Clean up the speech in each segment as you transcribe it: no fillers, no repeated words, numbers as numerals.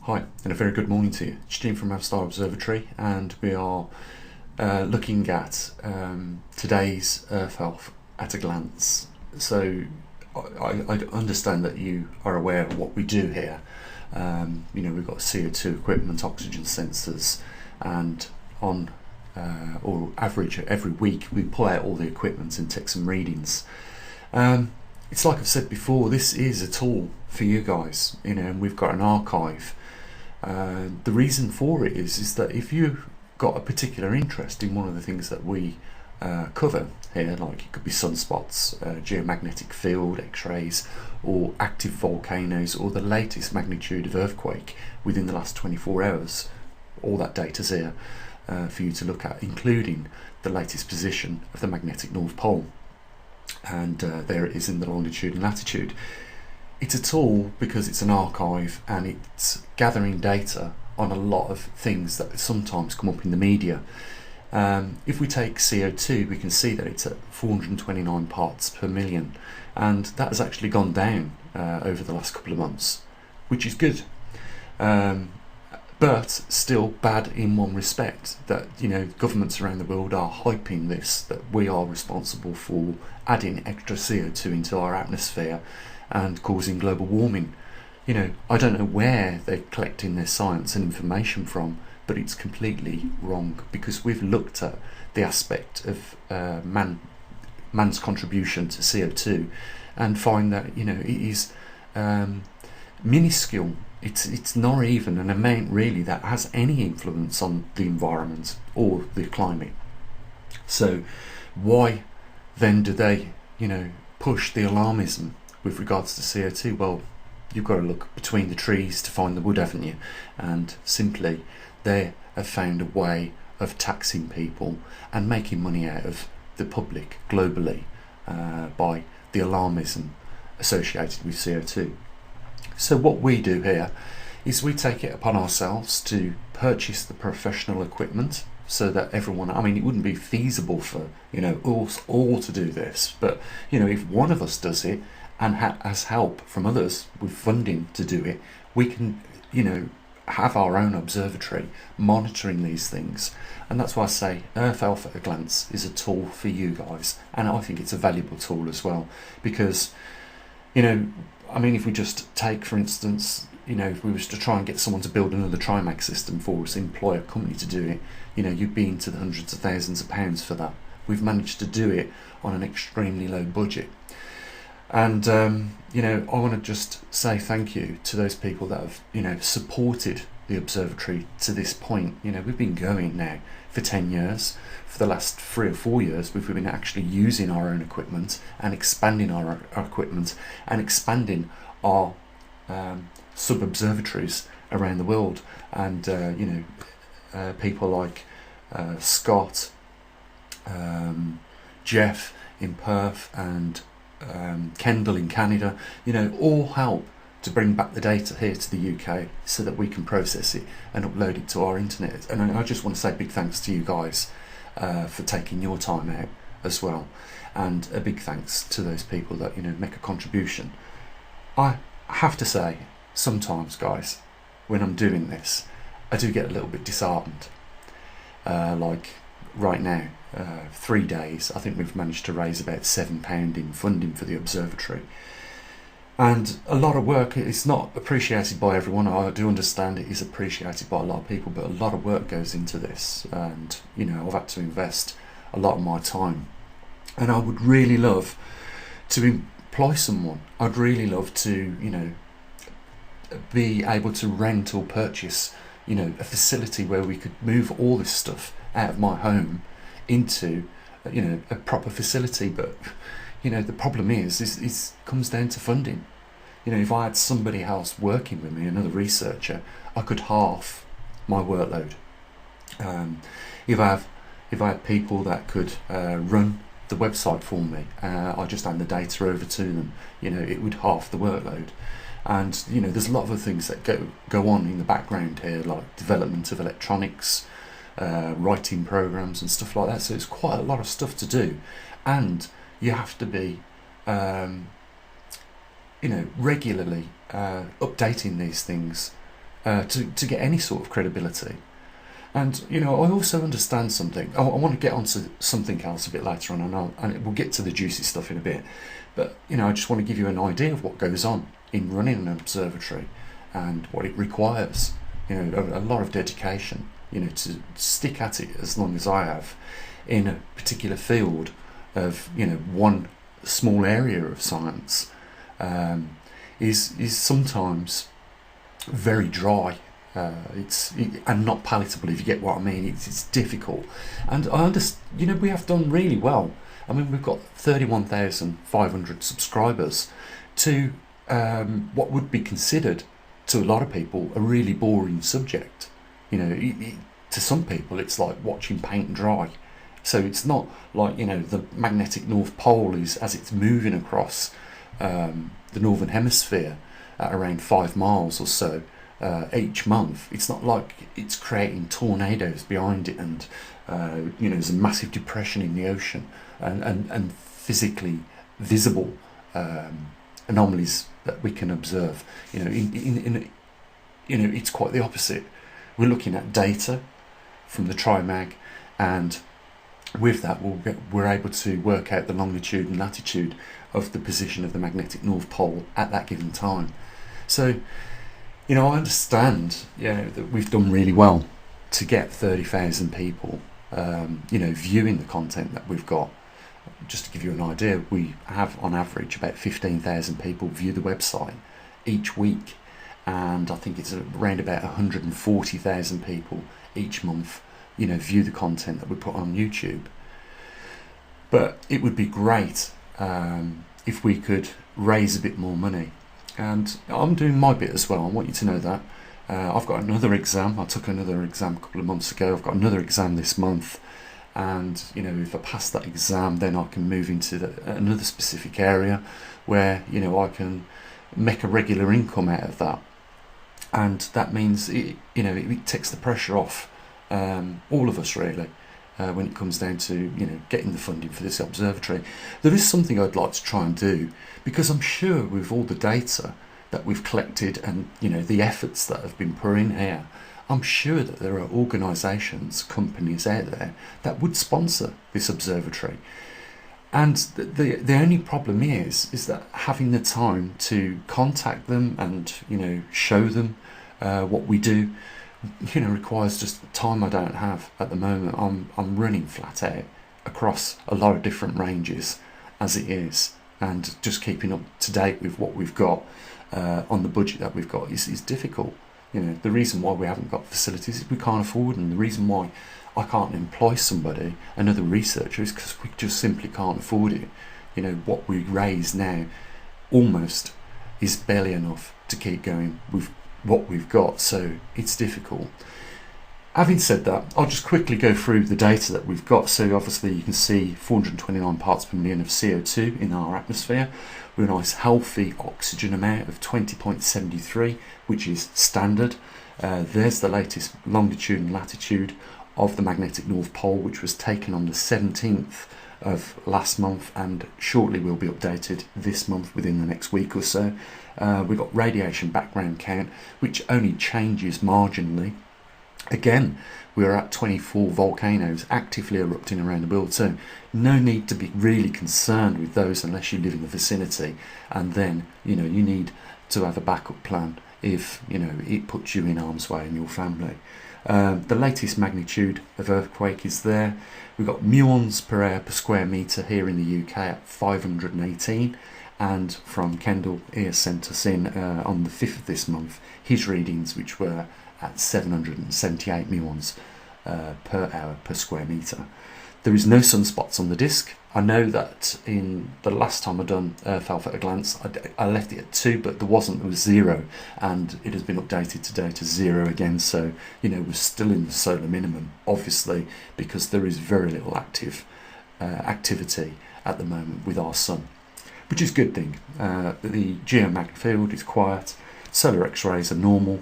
Hi, and a very good morning to you. It's Jim from maverickstar Observatory, and we are looking at today's Earth health at a glance. So I understand that you are aware of what we do here. We've got CO2 equipment, oxygen sensors, and on or average every week we pull out all the equipment and take some readings. It's like I've said before, this is a tool for you guys, and we've got an archive. The reason for it is that if you've got a particular interest in one of the things that we cover here, like it could be sunspots, geomagnetic field, x-rays, or active volcanoes, or the latest magnitude of earthquake within the last 24 hours, all that data's here for you to look at, including the latest position of the magnetic North Pole. And there it is in the longitude and latitude. It's a tool because it's an archive, and it's gathering data on a lot of things that sometimes come up in the media. If we take CO2, we can see that it's at 429 parts per million, and that has actually gone down over the last couple of months, which is good. But still bad in one respect, that governments around the world are hyping this, that we are responsible for adding extra CO2 into our atmosphere and causing global warming. I don't know where they're collecting their science and information from, but it's completely wrong, because we've looked at the aspect of man's contribution to CO2 and find that it is minuscule. It's not even an amount really that has any influence on the environment or the climate. So why then do they push the alarmism with regards to CO2? Well, you've got to look between the trees to find the wood, haven't you? And simply they have found a way of taxing people and making money out of the public globally by the alarmism associated with CO2. So what we do here is we take it upon ourselves to purchase the professional equipment, so that everyone, it wouldn't be feasible for all to do this, but if one of us does it and has help from others with funding to do it, we can have our own observatory monitoring these things. And that's why I say Earth Health at a glance is a tool for you guys, and I think it's a valuable tool as well, because if we just take, for instance, if we was to try and get someone to build another Trimax system for us, employ a company to do it, you'd be into the hundreds of thousands of pounds for that. We've managed to do it on an extremely low budget. And I want to just say thank you to those people that have supported the observatory to this point. We've been going now for 10 years. For the last 3 or 4 years we've been actually using our own equipment and expanding our equipment and expanding our sub-observatories around the world. And people like Scott, Jeff in Perth, and Kendall in Canada, all help to bring back the data here to the UK so that we can process it and upload it to our internet. And I just want to say big thanks to you guys for taking your time out as well, and a big thanks to those people that make a contribution. I have to say, sometimes guys, when I'm doing this, I do get a little bit disheartened. Like right now, 3 days, I think we've managed to raise about £7 in funding for the observatory, and a lot of work. It's not appreciated by everyone. I do understand it is appreciated by a lot of people, but a lot of work goes into this, and I've had to invest a lot of my time, and I would really love to employ someone. I'd really love to be able to rent or purchase a facility where we could move all this stuff out of my home into a proper facility. But the problem is comes down to funding. If I had somebody else working with me, another researcher, I could half my workload. If I had people that could run the website for me, I just hand the data over to them, it would half the workload. And there's a lot of other things that go on in the background here, like development of electronics, writing programs and stuff like that. So it's quite a lot of stuff to do, and you have to be regularly updating these things to get any sort of credibility. And I also understand something. I want to get onto something else a bit later on, and we'll get to the juicy stuff in a bit. But I just want to give you an idea of what goes on in running an observatory and what it requires. A lot of dedication. To stick at it as long as I have in a particular field of one small area of science is sometimes very dry. And not palatable, if you get what I mean. It's difficult, and I understand. We have done really well. I mean, we've got 31,500 subscribers to what would be considered to a lot of people a really boring subject. To some people it's like watching paint dry. So it's not like the magnetic North Pole is, as it's moving across the northern hemisphere at around 5 miles or so each month. It's not like it's creating tornadoes behind it, and there's a massive depression in the ocean and physically visible anomalies that we can observe. It's quite the opposite. We're looking at data from the TriMag, and with that we're able to work out the longitude and latitude of the position of the magnetic North Pole at that given time. So I understand that we've done really well to get 30,000 people viewing the content that we've got. Just to give you an idea, we have on average about 15,000 people view the website each week, and I think it's around about 140,000 people each month view the content that we put on YouTube. But it would be great if we could raise a bit more money, and I'm doing my bit as well. I want you to know that. I've got another exam. I took another exam a couple of months ago. I've got another exam this month, and if I pass that exam, then I can move into another specific area where I can make a regular income out of that. And that means it takes the pressure off all of us, really, when it comes down to getting the funding for this observatory. There is something I'd like to try and do, because I'm sure with all the data that we've collected and the efforts that have been put in here, I'm sure that there are organisations, companies out there that would sponsor this observatory. And the only problem is that having the time to contact them and show them what we do requires just time I don't have at the moment. I'm running flat out across a lot of different ranges as it is, and just keeping up to date with what we've got on the budget that we've got is difficult. The reason why we haven't got facilities is we can't afford them. The reason why I can't employ somebody, another researcher, is because we just simply can't afford it. What we raise now almost is barely enough to keep going with what we've got, so it's difficult. Having said that, I'll just quickly go through the data that we've got. So obviously you can see 429 parts per million of CO2 in our atmosphere, with a nice healthy oxygen amount of 20.73, which is standard. There's the latest longitude and latitude of the magnetic North Pole, which was taken on the 17th of last month, and shortly will be updated this month within the next week or so. We've got radiation background count, which only changes marginally. Again, we're at 24 volcanoes actively erupting around the world, so no need to be really concerned with those unless you live in the vicinity, and then you need to have a backup plan if it puts you in harm's way and your family. The latest magnitude of earthquake is there. We've got muons per hour per square metre here in the UK at 518, and from Kendall here sent us in on the 5th of this month his readings, which were at 778 muons per hour per square metre. There is no sunspots on the disk. I know that in the last time I done Earth Alpha at a glance, I left it at 2, but there was 0, and it has been updated today to 0 again. So we're still in the solar minimum, obviously, because there is very little activity at the moment with our sun, which is a good thing. The geomagnetic field is quiet, solar X-rays are normal,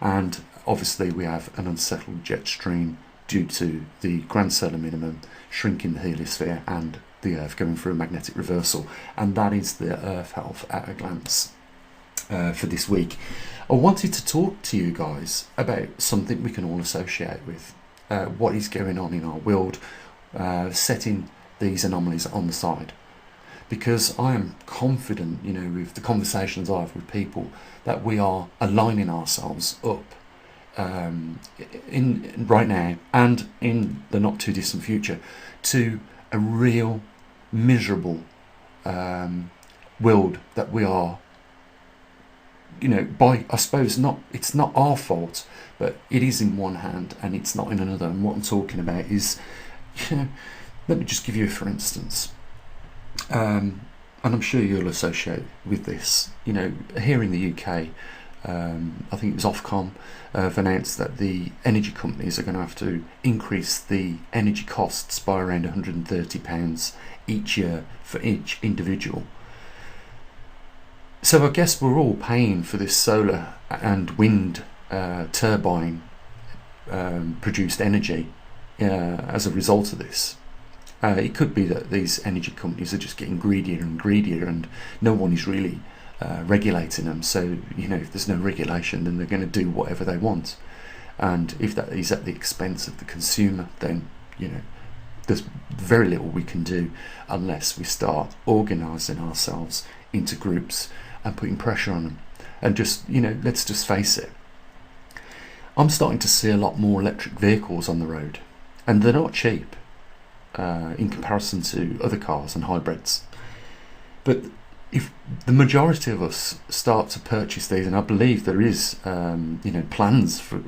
and obviously we have an unsettled jet stream due to the grand solar minimum shrinking the heliosphere and the Earth going through a magnetic reversal. And that is the Earth Health at a glance for this week. I wanted to talk to you guys about something we can all associate with, what is going on in our world, setting these anomalies on the side. Because I am confident, with the conversations I have with people, that we are aligning ourselves up in right now and in the not too distant future to a real miserable world that we are, by, I suppose, it's not our fault, but it is in one hand and it's not in another. And what I'm talking about is, let me just give you a for instance. And I'm sure you'll associate with this. Here in the UK, I think it was Ofcom have announced that the energy companies are going to have to increase the energy costs by around £130 each year for each individual. So I guess we're all paying for this solar and wind turbine produced energy as a result of this. It could be that these energy companies are just getting greedier and greedier, and no one is really regulating them. So, if there's no regulation, then they're going to do whatever they want. And if that is at the expense of the consumer, then, there's very little we can do unless we start organising ourselves into groups and putting pressure on them. And just, let's just face it. I'm starting to see a lot more electric vehicles on the road, and they're not cheap. In comparison to other cars and hybrids. But if the majority of us start to purchase these, and I believe there is plans for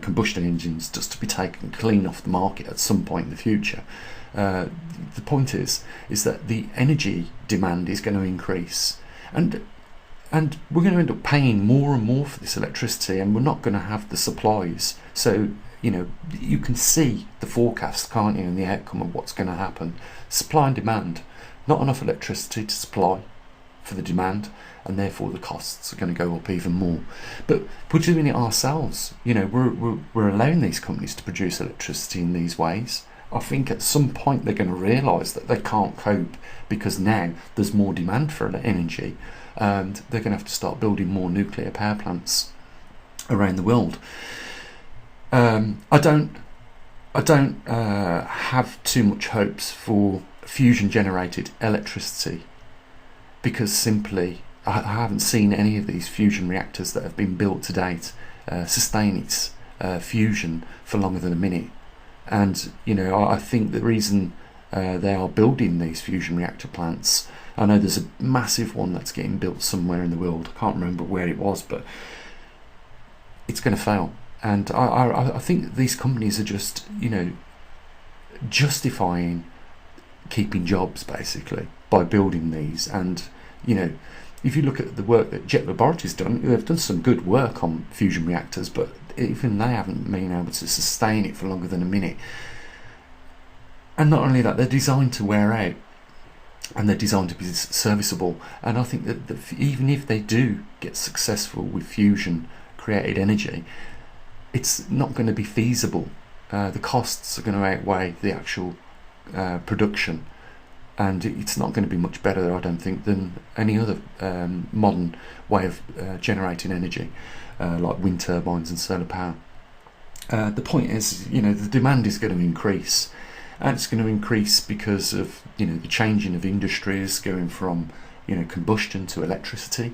combustion engines just to be taken clean off the market at some point in the future, the point is that the energy demand is going to increase, and we're going to end up paying more and more for this electricity, and we're not going to have the supplies. So you can see the forecast, can't you, and the outcome of what's going to happen. Supply and demand, not enough electricity to supply for the demand, and therefore the costs are going to go up even more. But we're doing it ourselves. We're allowing these companies to produce electricity in these ways. I think at some point they're going to realise that they can't cope, because now there's more demand for energy, and they're going to have to start building more nuclear power plants around the world. I don't have too much hopes for fusion generated electricity, because simply I haven't seen any of these fusion reactors that have been built to date sustain its fusion for longer than a minute. And I think the reason they are building these fusion reactor plants, I know there's a massive one that's getting built somewhere in the world, I can't remember where it was, but it's going to fail. And I think these companies are just, justifying keeping jobs, basically, by building these. And, if you look at the work that Jet Laboratories done, they've done some good work on fusion reactors, but even they haven't been able to sustain it for longer than a minute. And not only that, they're designed to wear out, and they're designed to be serviceable. And I think that even if they do get successful with fusion created energy, it's not going to be feasible. The costs are going to outweigh the actual production, and it's not going to be much better, I don't think, than any other modern way of generating energy, like wind turbines and solar power. The point is, the demand is going to increase, and it's going to increase because of the changing of industries, going from combustion to electricity,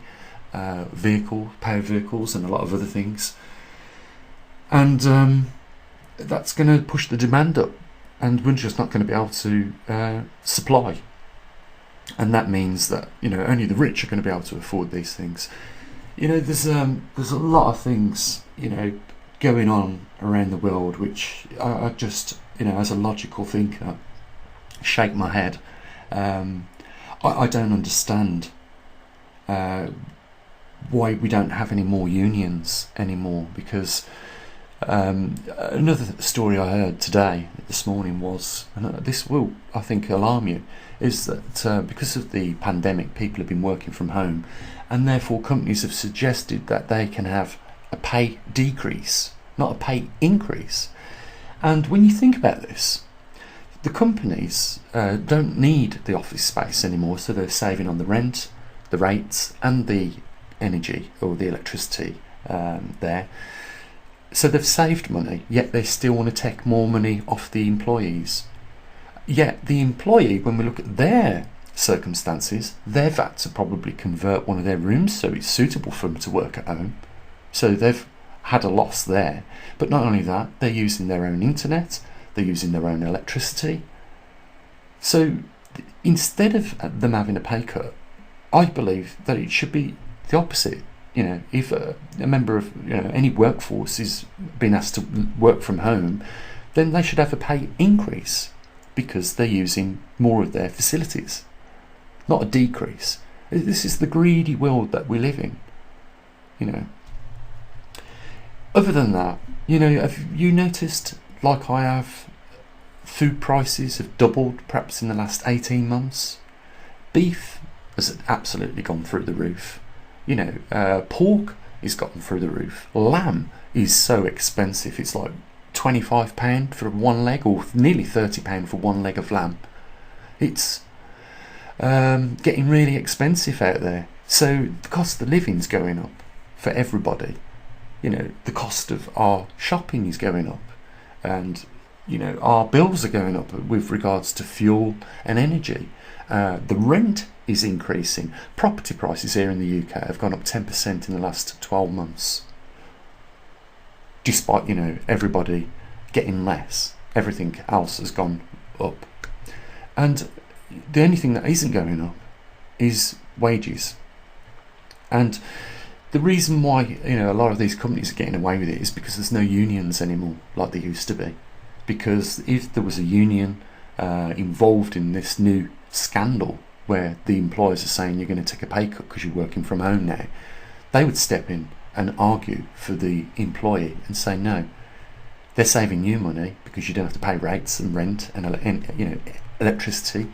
power vehicles, and a lot of other things. And that's going to push the demand up, and we're just not going to be able to supply. And that means that only the rich are going to be able to afford these things. There's a lot of things going on around the world which I just as a logical thinker shake my head. I don't understand why we don't have any more unions anymore, because another story I heard this morning was, and this will, I think, alarm you, is that because of the pandemic, people have been working from home, and therefore companies have suggested that they can have a pay decrease, not a pay increase. And when you think about this, the companies don't need the office space anymore, so they're saving on the rent, the rates, and the energy or the electricity there. So they've saved money, yet they still want to take more money off the employees. Yet the employee, when we look at their circumstances, they've had to probably convert one of their rooms so it's suitable for them to work at home. So they've had a loss there. But not only that, they're using their own internet, they're using their own electricity. So instead of them having a pay cut, I believe that it should be the opposite. If a member of any workforce is being asked to work from home, then they should have a pay increase because they're using more of their facilities, not a decrease. This is the greedy world that we live in. Other than that, have you noticed, like I have, food prices have doubled perhaps in the last 18 months? Beef has absolutely gone through the roof. Pork is gotten through the roof. Lamb is so expensive. It's like £25 for one leg, or nearly £30 for one leg of lamb. It's getting really expensive out there. So the cost of living's going up for everybody. The cost of our shopping is going up, and our bills are going up with regards to fuel and energy. The rent is increasing. Property prices here in the UK have gone up 10% in the last 12 months. Despite, everybody getting less, everything else has gone up. And the only thing that isn't going up is wages. And the reason why, a lot of these companies are getting away with it is because there's no unions anymore like there used to be. Because if there was a union involved in this new scandal where the employers are saying you're going to take a pay cut because you're working from home now, they would step in and argue for the employee and say no, they're saving you money because you don't have to pay rates and rent and electricity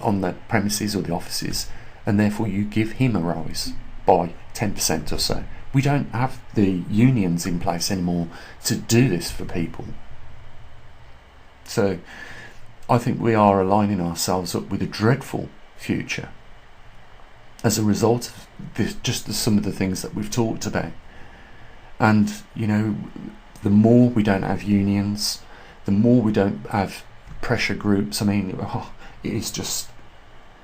on the premises or the offices, and therefore you give him a rise by 10% or so. We don't have the unions in place anymore to do this for people. So I think we are aligning ourselves up with a dreadful future as a result of this, just some of the things that we've talked about. And the more we don't have unions, the more we don't have pressure groups. It is just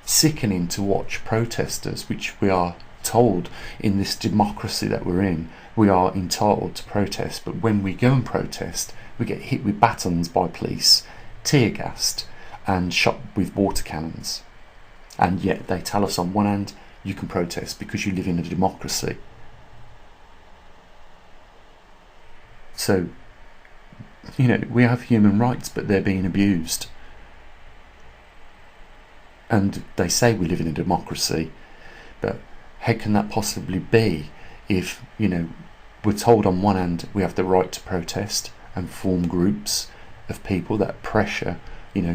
sickening to watch protesters, which we are told in this democracy that we're in, we are entitled to protest, but when we go and protest, we get hit with batons by police, tear gassed and shot with water cannons. And yet they tell us on one hand you can protest because you live in a democracy. So we have human rights, but they're being abused. And they say we live in a democracy, but how can that possibly be if we're told on one hand we have the right to protest and form groups of people that pressure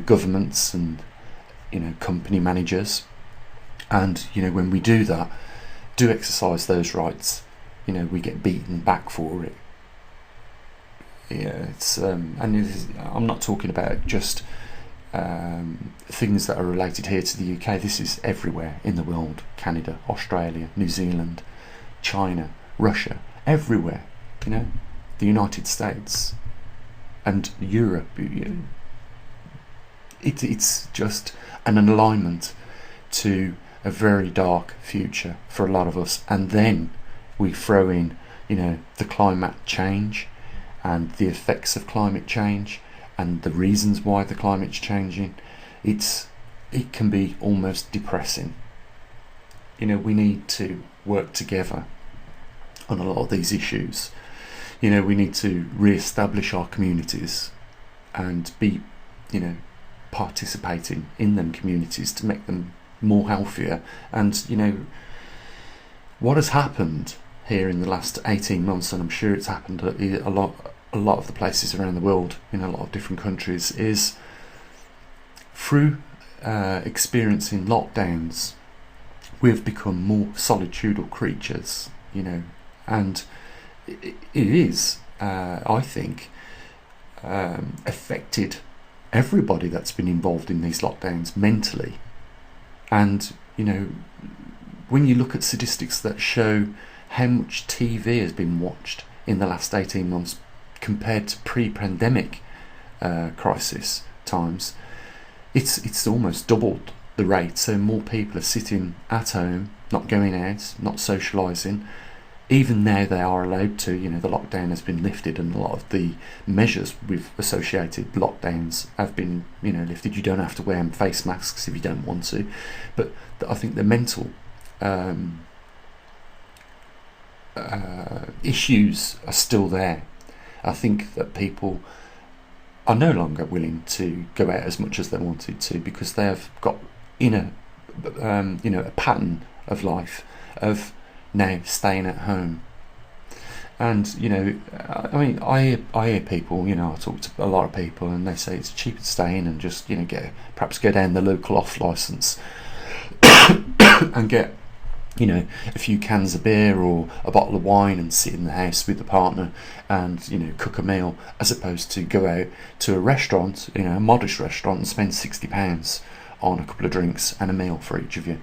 governments and company managers, and when we do that, do exercise those rights, we get beaten back for it. It's and I'm not talking about just things that are related here to the UK. This is everywhere in the world: Canada, Australia, New Zealand, China, Russia, everywhere. The United States and Europe. It's just an alignment to a very dark future for a lot of us. And then we throw in, the climate change and the effects of climate change and the reasons why the climate's changing. It can be almost depressing. We need to work together on a lot of these issues. We need to re-establish our communities and be, participating in them communities to make them more healthier. And what has happened here in the last 18 months, and I'm sure it's happened a lot of the places around the world, in a lot of different countries, is through experiencing lockdowns, we've become more solitudinal creatures, and it is, I think, affected everybody that's been involved in these lockdowns mentally. And when you look at statistics that show how much TV has been watched in the last 18 months compared to pre-pandemic crisis times. It's almost doubled the rate. So more people are sitting at home, not going out, not socialising. Even now they are allowed to. The lockdown has been lifted, and a lot of the measures with associated lockdowns have been lifted. You don't have to wear face masks if you don't want to, but I think the mental issues are still there. I think that people are no longer willing to go out as much as they wanted to, because they have got a pattern of life of now staying at home. And I hear people, I talk to a lot of people, and they say it's cheaper to stay in and just perhaps go down the local off licence and get a few cans of beer or a bottle of wine and sit in the house with the partner and cook a meal, as opposed to go out to a restaurant, a modest restaurant, and spend £60 on a couple of drinks and a meal for each of you.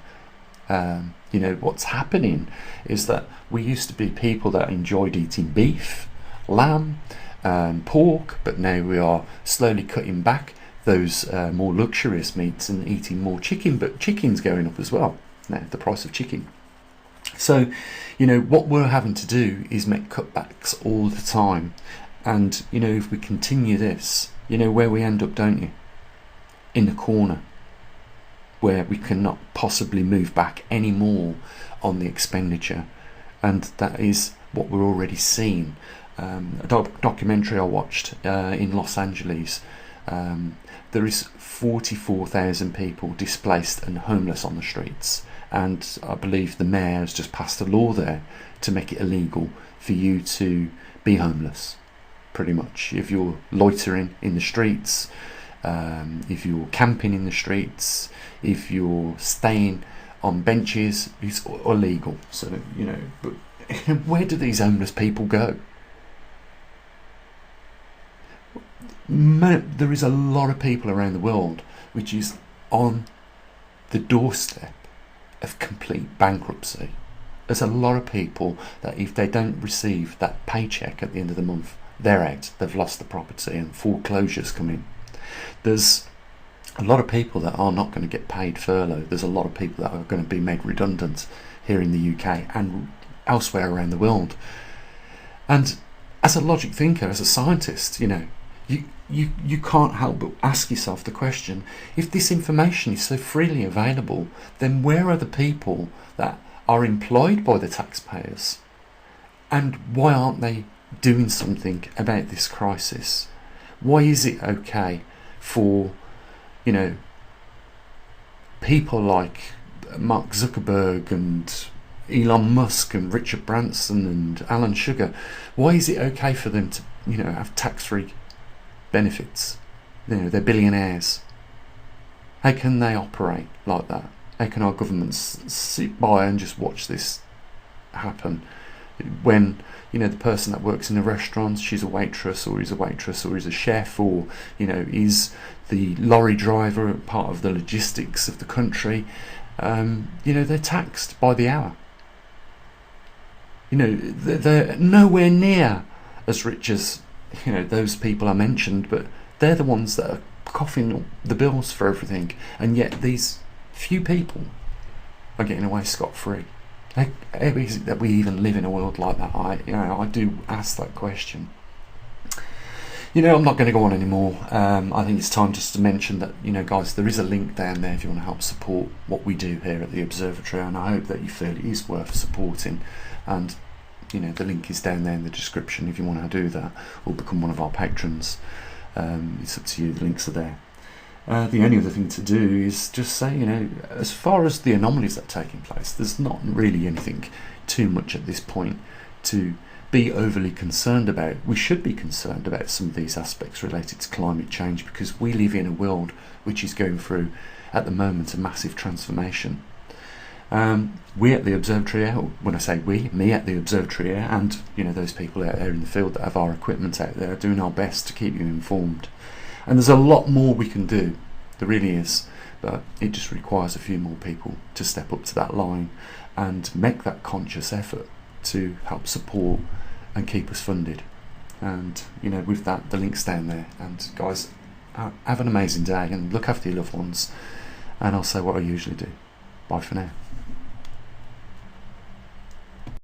What's happening is that we used to be people that enjoyed eating beef, lamb, pork, but now we are slowly cutting back those more luxurious meats and eating more chicken. But chicken's going up as well now, the price of chicken. So what we're having to do is make cutbacks all the time. And if we continue this, where we end up, don't you? In the corner, where we cannot possibly move back any more on the expenditure. And that is what we're already seeing. A documentary I watched in Los Angeles, there is 44,000 people displaced and homeless on the streets, and I believe the mayor has just passed a law there to make it illegal for you to be homeless, pretty much. If you're loitering in the streets, if you're camping in the streets, if you're staying on benches, it's illegal. So but where do these homeless people go? There is a lot of people around the world which is on the doorstep of complete bankruptcy. There's a lot of people that if they don't receive that paycheck at the end of the month, they're out. They've lost the property and foreclosures come in. There's a lot of people that are not going to get paid furlough. There's a lot of people that are going to be made redundant here in the UK and elsewhere around the world. And as a logic thinker, as a scientist, you can't help but ask yourself the question, if this information is so freely available, then where are the people that are employed by the taxpayers? And why aren't they doing something about this crisis? Why is it okay for people like Mark Zuckerberg and Elon Musk and Richard Branson and Alan Sugar, why is it okay for them to have tax-free benefits? They're billionaires. How can they operate like that? How can our governments sit by and just watch this happen when the person that works in a restaurant, she's a waitress, or he's a waitress, or he's a chef, or is the lorry driver, part of the logistics of the country? They're taxed by the hour. They're nowhere near as rich as those people I mentioned, but they're the ones that are coughing the bills for everything, and yet these few people are getting away scot-free. How is it that we even live in a world like that? I do ask that question. I'm not going to go on anymore. I think it's time just to mention that, guys, there is a link down there if you want to help support what we do here at the Observatory, and I hope that you feel it is worth supporting. And the link is down there in the description if you want to do that, or become one of our patrons. It's up to you. The links are there. The only other thing to do is just say, as far as the anomalies that are taking place, there's not really anything too much at this point to be overly concerned about. We should be concerned about some of these aspects related to climate change, because we live in a world which is going through, at the moment, a massive transformation. We at the Observatory, when I say we, me at the Observatory, and those people out there in the field that have our equipment out there, are doing our best to keep you informed. And there's a lot more we can do, there really is, but it just requires a few more people to step up to that line and make that conscious effort to help support and keep us funded. And with that, the link's down there. And guys, have an amazing day and look after your loved ones. And I'll say what I usually do. Bye for now.